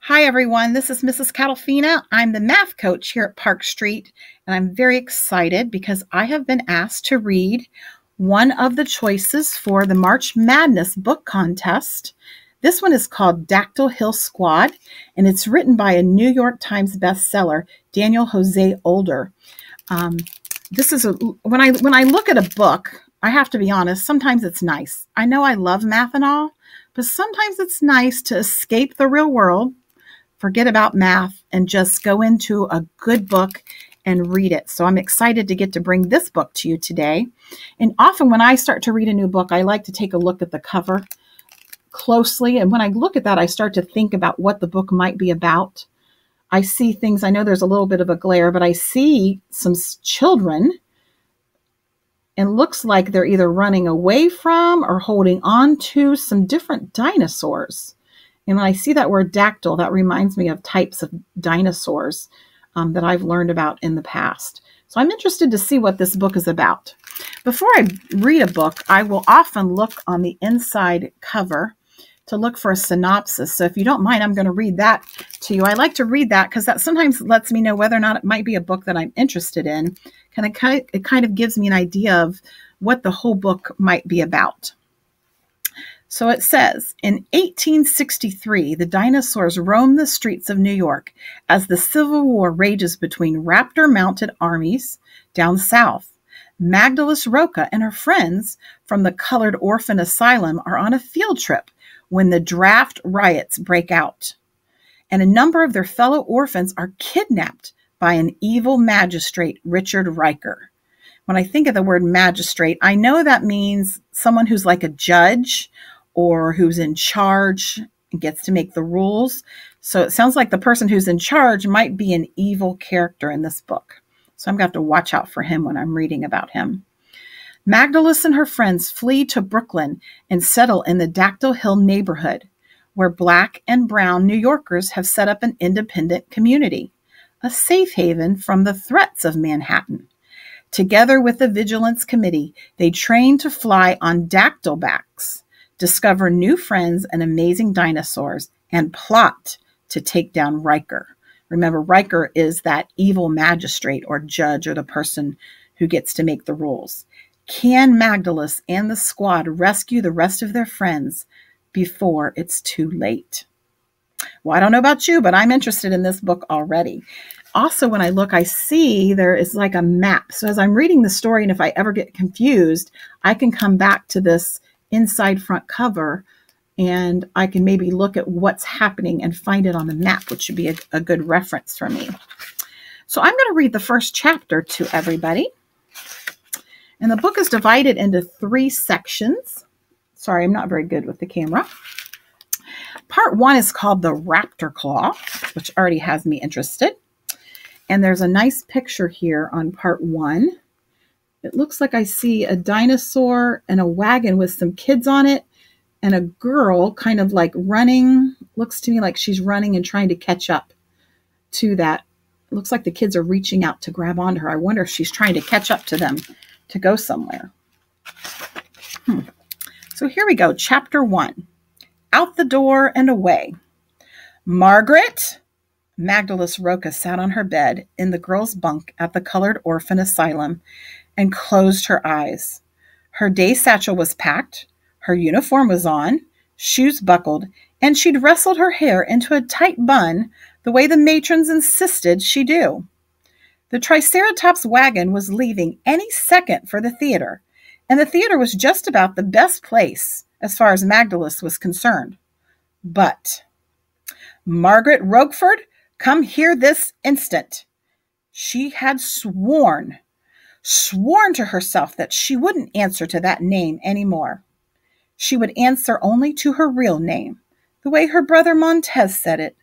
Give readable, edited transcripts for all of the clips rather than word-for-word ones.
Hi, everyone. This is Mrs. Catalfina. I'm the math coach here at Park Street, and I'm very excited because I have been asked to read one of the choices for the March Madness book contest. This one is called Dactyl Hill Squad, and it's written by a New York Times bestseller, Daniel Jose Older. When I look at a book, I have to be honest, sometimes it's nice. I know I love math and all, but sometimes it's nice to escape the real world, forget about math, and just go into a good book and read it. So I'm excited to get to bring this book to you today. And often when I start to read a new book, I like to take a look at the cover closely. And when I look at that, I start to think about what the book might be about. I see things, I know there's a little bit of a glare, but I see some children, and looks like they're either running away from or holding on to some different dinosaurs. And when I see that word dactyl, that reminds me of types of dinosaurs that I've learned about in the past. So I'm interested to see what this book is about. Before I read a book, I will often look on the inside cover to look for a synopsis. So if you don't mind, I'm going to read that to you. I like to read that because that sometimes lets me know whether or not it might be a book that I'm interested in. It kind of gives me an idea of what the whole book might be about. So it says, in 1863, the dinosaurs roam the streets of New York as the Civil War rages between raptor-mounted armies down south. Magdalus Roca and her friends from the Colored Orphan Asylum are on a field trip when the draft riots break out, and a number of their fellow orphans are kidnapped by an evil magistrate, Richard Riker. When I think of the word magistrate, I know that means someone who's like a judge or who's in charge and gets to make the rules. So it sounds like the person who's in charge might be an evil character in this book. So I'm going to have to watch out for him when I'm reading about him. Magdalus and her friends flee to Brooklyn and settle in the Dactyl Hill neighborhood, where Black and brown New Yorkers have set up an independent community, a safe haven from the threats of Manhattan. Together with the Vigilance Committee, they train to fly on dactylbacks, discover new friends and amazing dinosaurs, and plot to take down Riker. Remember, Riker is that evil magistrate or judge or the person who gets to make the rules. Can Magdalus and the squad rescue the rest of their friends before it's too late? Well, I don't know about you, but I'm interested in this book already. Also, when I look, I see there is like a map. So as I'm reading the story, and if I ever get confused, I can come back to this inside front cover and I can maybe look at what's happening and find it on the map, which should be a good reference for me. So I'm going to read the first chapter to everybody. And the book is divided into 3 sections. Sorry, I'm not very good with the camera. Part 1 is called The Raptor Claw, which already has me interested. And there's a nice picture here on part 1. It looks like I see a dinosaur and a wagon with some kids on it and a girl kind of like running. Looks to me like she's running and trying to catch up to that. It looks like the kids are reaching out to grab onto her. I wonder if she's trying to catch up to them to go somewhere. So here we go. Chapter 1. Out the door and away. Margaret! Magdalus Roca sat on her bed in the girls' bunk at the Colored Orphan Asylum and closed her eyes. Her day satchel was packed, her uniform was on, shoes buckled, and she'd wrestled her hair into a tight bun the way the matrons insisted she do. The Triceratops wagon was leaving any second for the theater, and the theater was just about the best place as far as Magdalus was concerned. But, Margaret Rochford, come here this instant. She had sworn to herself that she wouldn't answer to that name anymore. She would answer only to her real name, the way her brother Montez said it,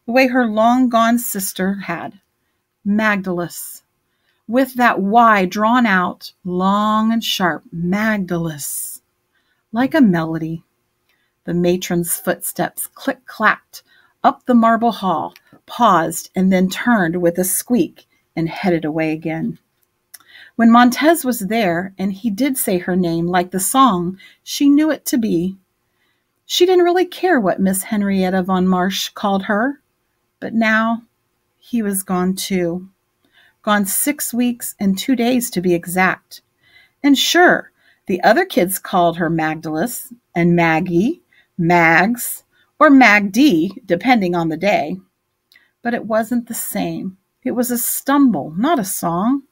the way her long-gone sister had. Magdalus, with that Y drawn out, long and sharp, Magdalus. Like a melody, the matron's footsteps click-clacked up the marble hall, paused, and then turned with a squeak and headed away again. When Montez was there, and he did say her name like the song she knew it to be, she didn't really care what Miss Henrietta von Marsh called her. But now he was gone too. Gone 6 weeks and 2 days to be exact. And sure, the other kids called her Magdalus and Maggie, Mags, or Magd, depending on the day. But it wasn't the same. It was a stumble, not a song.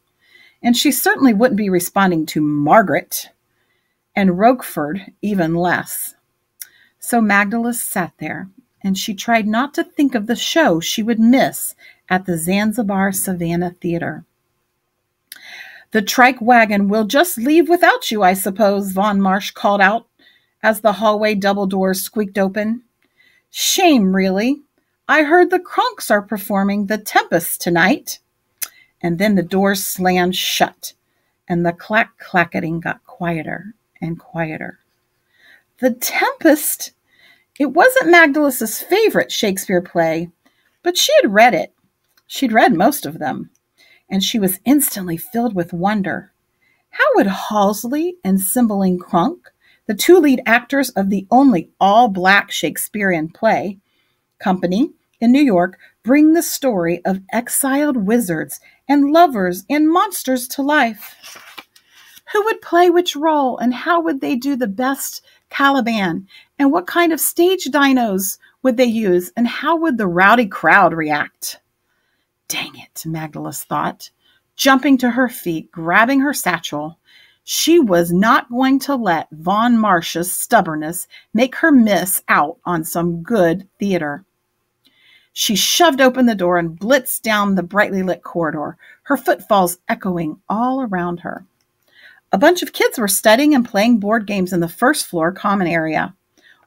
And she certainly wouldn't be responding to Margaret, and Roquefort even less. So Magdalus sat there, and she tried not to think of the show she would miss at the Zanzibar Savannah Theater. "The trike wagon will just leave without you, I suppose," Von Marsh called out as the hallway double doors squeaked open. "Shame, really. I heard the Kronks are performing The Tempest tonight." And then the doors slammed shut, and the clacketing got quieter and quieter. The Tempest! It wasn't Magdalus's favorite Shakespeare play, but she had read it. She'd read most of them, and she was instantly filled with wonder. How would Halsey and Cymbeline Cronk, the two lead actors of the only all-black Shakespearean play company in New York, bring the story of exiled wizards and lovers and monsters to life? Who would play which role, and how would they do the best Caliban? And what kind of stage dinos would they use? And how would the rowdy crowd react? Dang it, Magdalus thought, jumping to her feet, grabbing her satchel. She was not going to let Von Marsh's stubbornness make her miss out on some good theater. She shoved open the door and blitzed down the brightly lit corridor, her footfalls echoing all around her. A bunch of kids were studying and playing board games in the first floor common area.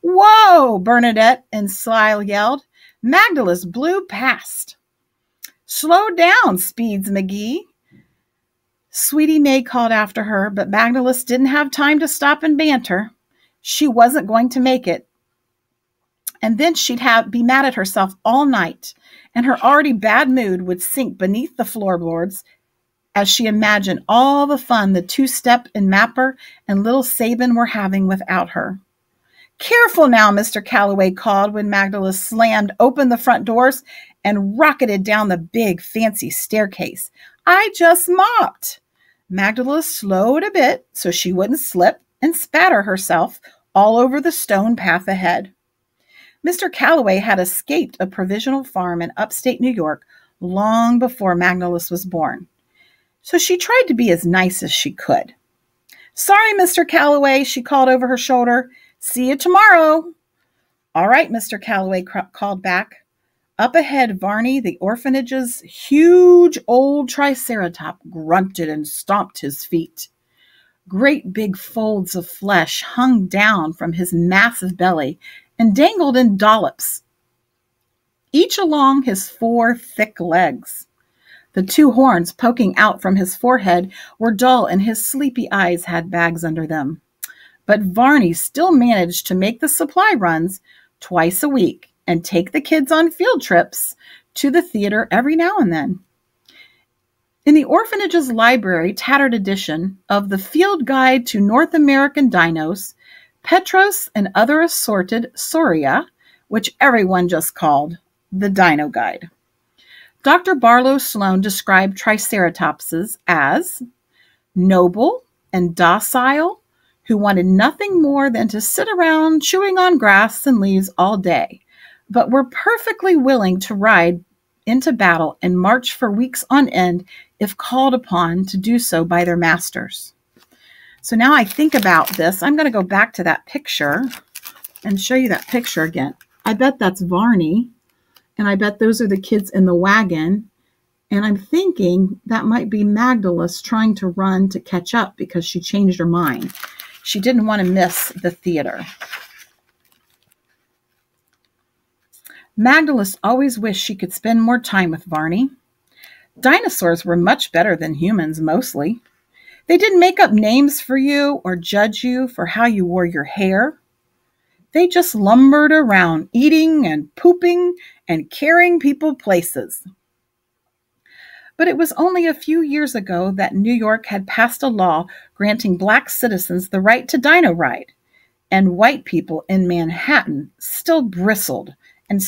"Whoa!" Bernadette and Sly yelled. Magdalus blew past. "Slow down, Speeds McGee," Sweetie May called after her, but Magdalus didn't have time to stop and banter. She wasn't going to make it. And then she'd be mad at herself all night, and her already bad mood would sink beneath the floorboards as she imagined all the fun the two-step and Mapper and little Sabin were having without her. "Careful now," Mr. Calloway called when Magdalus slammed open the front doors and rocketed down the big, fancy staircase. "I just mopped." Magdalus slowed a bit so she wouldn't slip and spatter herself all over the stone path ahead. Mr. Calloway had escaped a provisional farm in upstate New York long before Magdalus was born, so she tried to be as nice as she could. "Sorry, Mr. Calloway," she called over her shoulder. "See you tomorrow." "All right," Mr. Calloway called back. Up ahead, Varney, the orphanage's huge old triceratop, grunted and stomped his feet. Great big folds of flesh hung down from his massive belly and dangled in dollops, each along his 4 thick legs. The 2 horns poking out from his forehead were dull, and his sleepy eyes had bags under them. But Varney still managed to make the supply runs twice a week and take the kids on field trips to the theater every now and then. In the orphanage's library tattered edition of the Field Guide to North American Dinos, Petros and other assorted Sauria, which everyone just called the Dino Guide, Dr. Barlow Sloane described Triceratopses as noble and docile, who wanted nothing more than to sit around chewing on grass and leaves all day, but were perfectly willing to ride into battle and march for weeks on end if called upon to do so by their masters. So now I think about this, I'm going to go back to that picture and show you that picture again. I bet that's Varney, and I bet those are the kids in the wagon. And I'm thinking that might be Magdalus trying to run to catch up because she changed her mind. She didn't want to miss the theater. Magdalus always wished she could spend more time with Varney. Dinosaurs were much better than humans, mostly. They didn't make up names for you or judge you for how you wore your hair. They just lumbered around, eating and pooping and carrying people places. But it was only a few years ago that New York had passed a law granting black citizens the right to dino ride, and white people in Manhattan still bristled and